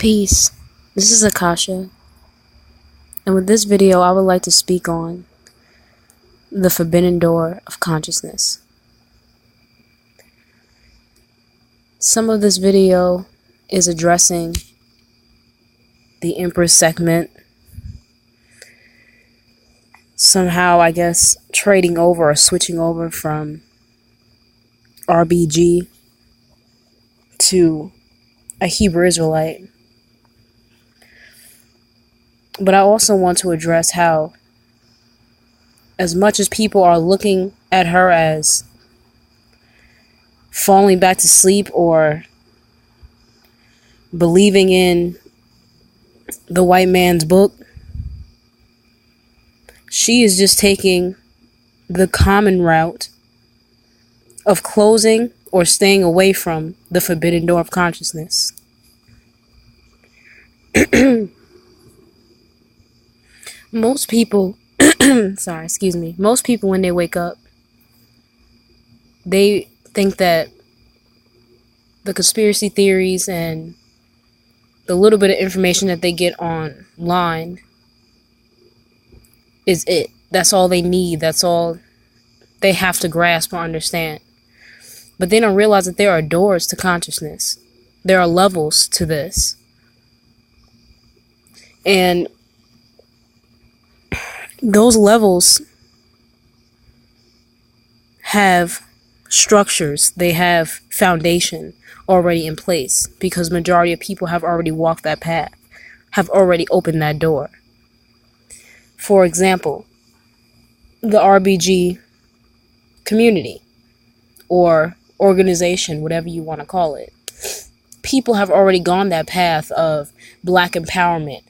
Peace. This is Akasha, and with this video I would like to speak on the forbidden door of consciousness. Some of this video is addressing the Empress segment, somehow I guess trading over or switching over from RBG to a Hebrew Israelite. But I also want to address how, as much as people are looking at her as falling back to sleep or believing in the white man's book, she is just taking the common route of closing or staying away from the forbidden door of consciousness. Most people, most people when they wake up, they think that the conspiracy theories and the little bit of information that they get online is it. That's all they need. That's all they have to grasp or understand. But they don't realize that there are doors to consciousness. There are levels to this. And those levels have structures. They have foundation already in place because majority of people have already walked that path, have already opened that door. For example, the RBG community or organization, whatever you want to call it. People have already gone that path of black empowerment,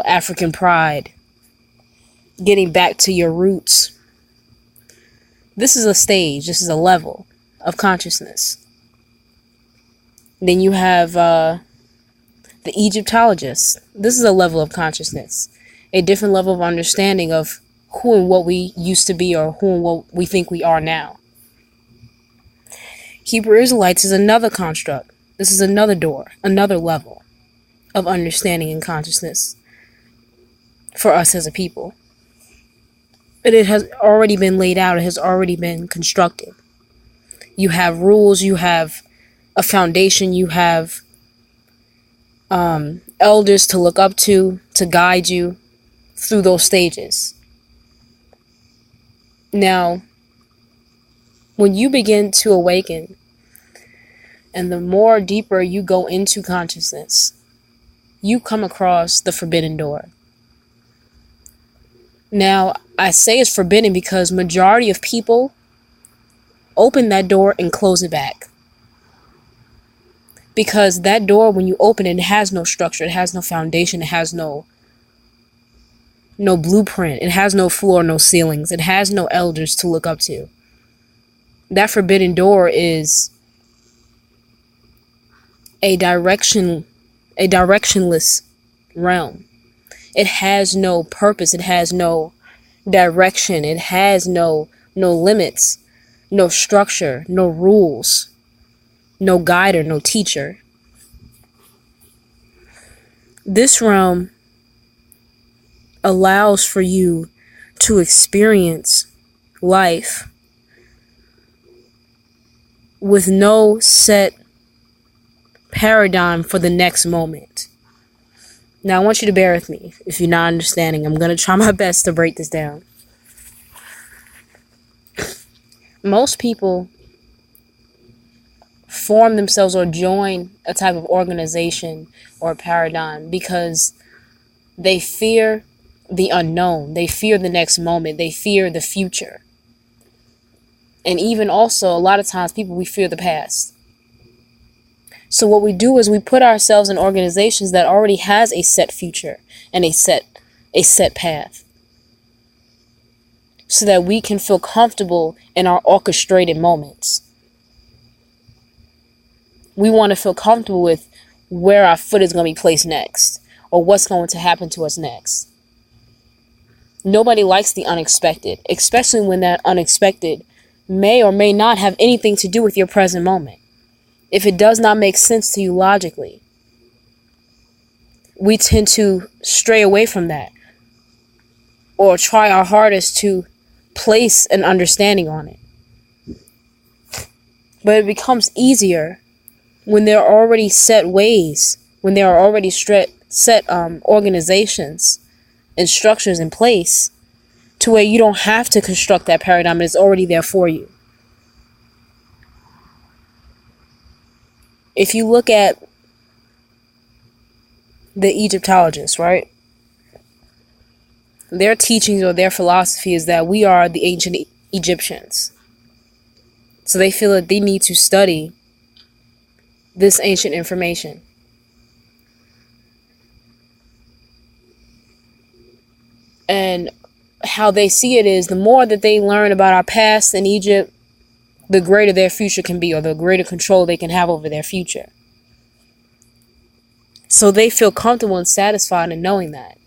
African pride, getting back to your roots. This is a stage. This is a level of consciousness. Then you have the Egyptologists. This is a level of consciousness. A different level of understanding of who and what we used to be or who and what we think we are now. Hebrew Israelites is another construct. This is another door, another level of understanding and consciousness for us as a people. But it has already been laid out. It has already been constructed. You have rules. You have a foundation. You have elders to look up to guide you through those stages. Now, when you begin to awaken, and the more deeper you go into consciousness, you come across the forbidden door. Now, I say it's forbidden because majority of people open that door and close it back. Because that door, when you open it, it has no structure, it has no foundation, it has no blueprint, it has no floor, no ceilings, it has no elders to look up to. That forbidden door is a directionless realm. It has no purpose. It has no direction. It has no limits, no structure, no rules, no guider, no teacher. This realm allows for you to experience life with no set paradigm for the next moment. Now, I want you to bear with me if you're not understanding. I'm going to try my best to break this down. Most people form themselves or join a type of organization or paradigm because they fear the unknown. They fear the next moment. They fear the future. And even also, a lot of times, we fear the past. So what we do is we put ourselves in organizations that already has a set future and a set path, so that we can feel comfortable in our orchestrated moments. We want to feel comfortable with where our foot is going to be placed next or what's going to happen to us next. Nobody likes the unexpected, especially when that unexpected may or may not have anything to do with your present moment. If it does not make sense to you logically, we tend to stray away from that, or try our hardest to place an understanding on it. But it becomes easier when there are already set ways, when there are already set organizations and structures in place, to where you don't have to construct that paradigm. It's already there for you. If you look at the Egyptologists, right? Their teachings or their philosophy is that we are the ancient Egyptians. So they feel that they need to study this ancient information. And how they see it is, the more that they learn about our past in Egypt, the greater their future can be, or the greater control they can have over their future. So they feel comfortable and satisfied in knowing that.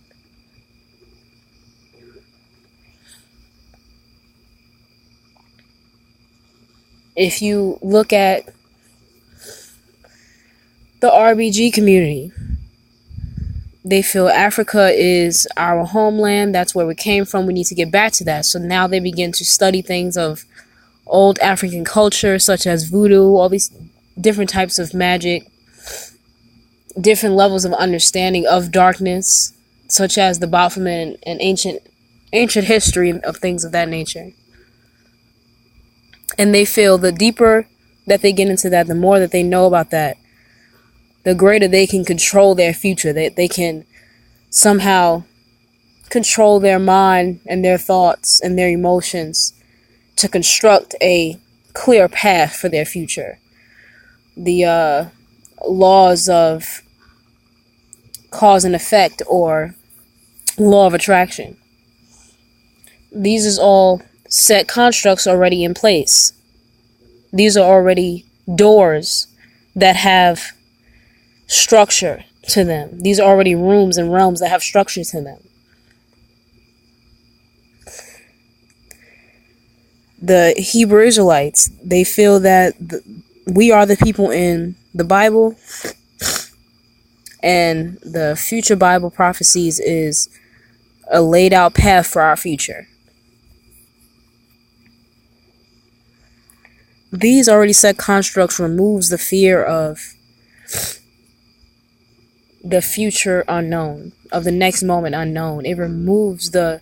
If you look at the RBG community, they feel Africa is our homeland. That's where we came from. We need to get back to that. So now they begin to study things of old African culture, such as voodoo, all these different types of magic, different levels of understanding of darkness, such as the Baphomet and ancient history of things of that nature. And they feel the deeper that they get into that, the more that they know about that, the greater they can control their future. That they can somehow control their mind and their thoughts and their emotions to construct a clear path for their future. The laws of cause and effect, or law of attraction. These is all set constructs already in place. These are already doors that have structure to them. These are already rooms and realms that have structure to them. The Hebrew Israelites, they feel that we are the people in the Bible, and the future Bible prophecies is a laid out path for our future. These already set constructs removes the fear of the future unknown, of the next moment unknown. It removes the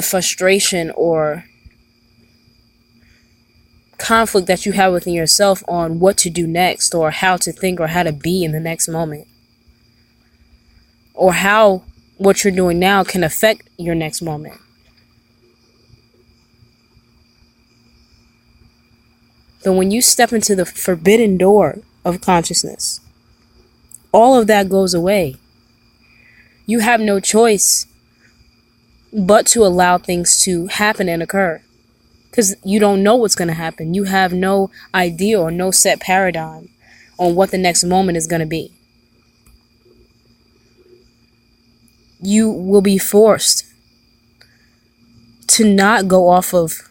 frustration or conflict that you have within yourself on what to do next, or how to think, or how to be in the next moment, or how what you're doing now can affect your next moment. So when you step into the forbidden door of consciousness, all of that goes away. You have no choice but to allow things to happen and occur, because you don't know what's going to happen. You have no idea or no set paradigm on what the next moment is going to be. You will be forced to not go off of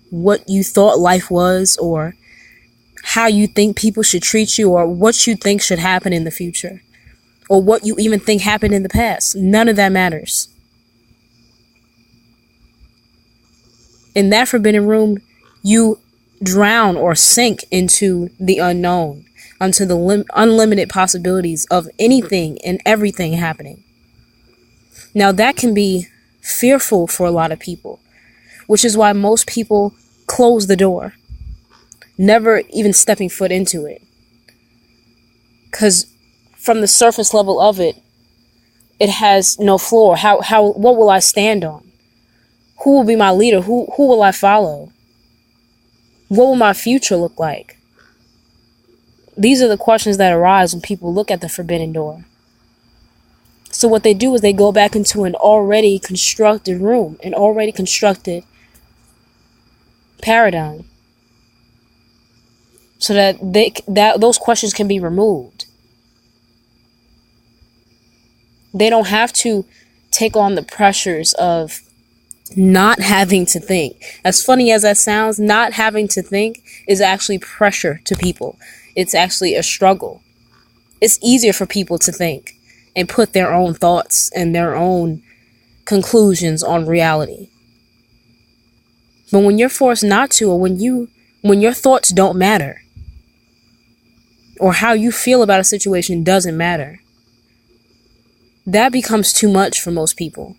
what you thought life was, or how you think people should treat you, or what you think should happen in the future, or what you even think happened in the past. None of that matters. In that forbidden room, you drown or sink into the unknown, onto the unlimited possibilities of anything and everything happening. Now that can be fearful for a lot of people, which is why most people close the door, never even stepping foot into it. Because from the surface level of it, it has no floor. What will I stand on? Who will be my leader? Who will I follow? What will my future look like? These are the questions that arise when people look at the forbidden door. So what they do is they go back into an already constructed room, an already constructed paradigm, so that those questions can be removed. They don't have to take on the pressures of not having to think. As funny as that sounds, not having to think is actually pressure to people. It's actually a struggle. It's easier for people to think. and put their own thoughts and their own conclusions on reality. But when you're forced not to, or when your thoughts don't matter, or how you feel about a situation doesn't matter, that becomes too much for most people.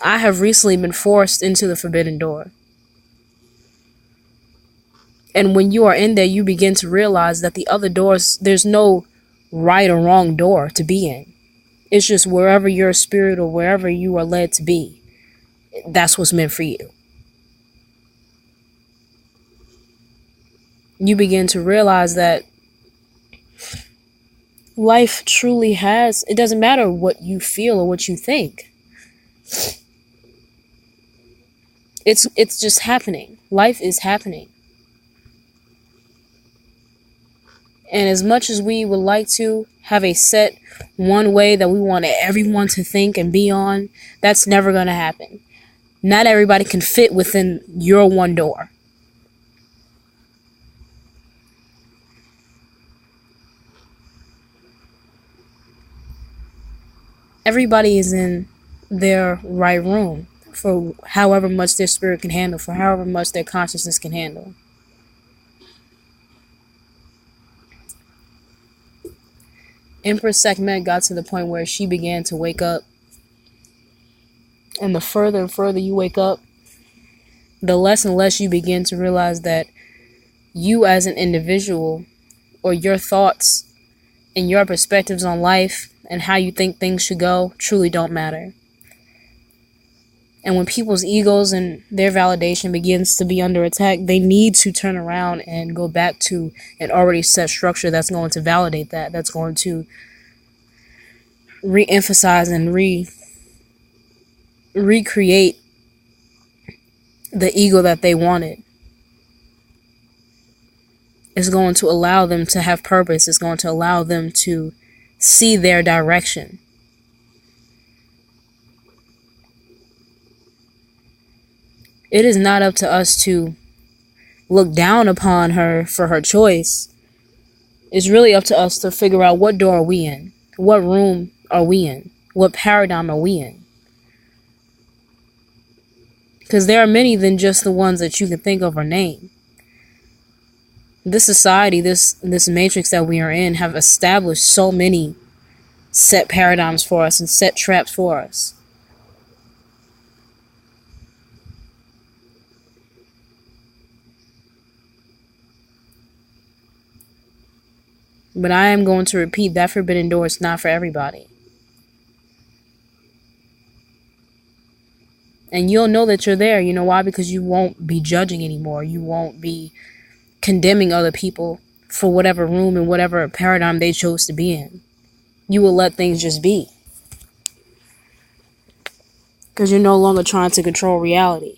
I have recently been forced into the forbidden door. And when you are in there, you begin to realize that the other doors, there's no right or wrong door to be in. It's just wherever your spirit or wherever you are led to be, that's what's meant for you. You begin to realize that life truly has, it doesn't matter what you feel or what you think. It's just happening. Life is happening. And as much as we would like to have a set one way that we want everyone to think and be on, that's never going to happen. Not everybody can fit within your one door. Everybody is in their right room for however much their spirit can handle, for however much their consciousness can handle. Empress Sekhmet got to the point where she began to wake up. And the further and further you wake up, the less and less you begin to realize that you as an individual, or your thoughts and your perspectives on life and how you think things should go, truly don't matter. And when people's egos and their validation begins to be under attack, they need to turn around and go back to an already set structure that's going to validate that, that's going to re-emphasize and recreate the ego that they wanted. It's going to allow them to have purpose. It's going to allow them to see their direction. It is not up to us to look down upon her for her choice. It's really up to us to figure out what door are we in? What room are we in? What paradigm are we in? Because there are many than just the ones that you can think of or name. This society, this matrix that we are in, have established so many set paradigms for us and set traps for us. But I am going to repeat, that forbidden door is not for everybody. And you'll know that you're there. You know why? Because you won't be judging anymore. You won't be condemning other people for whatever room and whatever paradigm they chose to be in. You will let things just be. Because you're no longer trying to control reality.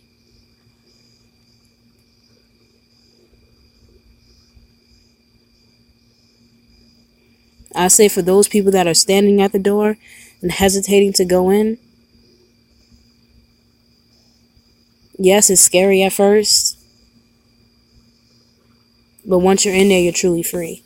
I say for those people that are standing at the door and hesitating to go in, yes, it's scary at first, but once you're in there, you're truly free.